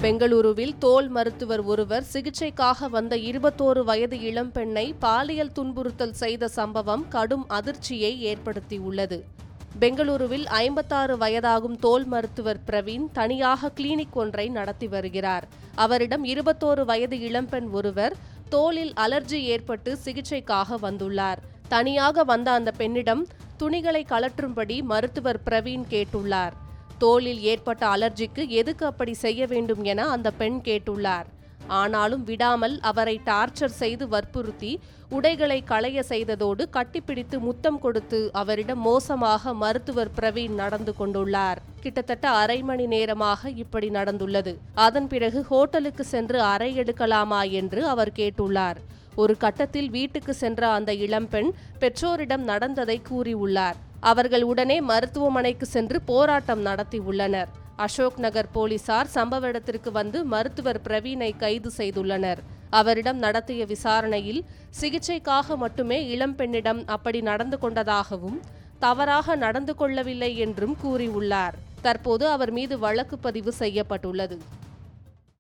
பெங்களூருவில் தோல் மருத்துவர் ஒருவர் சிகிச்சைக்காக வந்த 21 வயது இளம்பெண்ணை பாலியல் துன்புறுத்தல் செய்த சம்பவம் கடும் அதிர்ச்சியை ஏற்படுத்தியுள்ளது. பெங்களூருவில் 56 வயதாகும் தோல் மருத்துவர் பிரவீன் தனியாக கிளினிக் ஒன்றை நடத்தி வருகிறார். அவரிடம் 21 வயது இளம்பெண் ஒருவர் தோலில் அலர்ஜி ஏற்பட்டு சிகிச்சைக்காக வந்துள்ளார். தனியாக வந்த அந்த பெண்ணிடம் துணிகளை கழற்றும்படி மருத்துவர் பிரவீன் கேட்டுள்ளார். தோலில் ஏற்பட்ட அலர்ஜிக்கு எதுக்கு அப்படி செய்ய வேண்டும் என அந்த பெண் கேட்டுள்ளார். ஆனாலும் விடாமல் அவரை டார்ச்சர் செய்து வற்புறுத்தி உடைகளை களைய செய்ததோடு கட்டிப்பிடித்து முத்தம் கொடுத்து அவரிடம் மோசமாக மருத்துவர் பிரவீன் நடந்து கொண்டுள்ளார். கிட்டத்தட்ட அரை மணி நேரமாக இப்படி நடந்துள்ளது. அதன் பிறகு ஹோட்டலுக்கு சென்று அறை எடுக்கலாமா என்று அவர் கேட்டுள்ளார். ஒரு கட்டத்தில் வீட்டுக்கு சென்ற அந்த இளம்பெண் பெற்றோரிடம் நடந்ததை கூறியுள்ளார். அவர்கள் உடனே மருத்துவமனைக்கு சென்று போராட்டம் நடத்தியுள்ளனர். அசோக் நகர் போலீசார் சம்பவ இடத்திற்கு வந்து மருத்துவர் பிரவீனை கைது செய்துள்ளனர். அவரிடம் நடத்திய விசாரணையில் சிகிச்சைக்காக மட்டுமே இளம்பெண்ணிடம் அப்படி நடந்து கொண்டதாகவும் தவறாக நடந்து கொள்ளவில்லை என்றும் கூறியுள்ளார். தற்போது அவர் மீது வழக்கு பதிவு செய்யப்பட்டுள்ளது.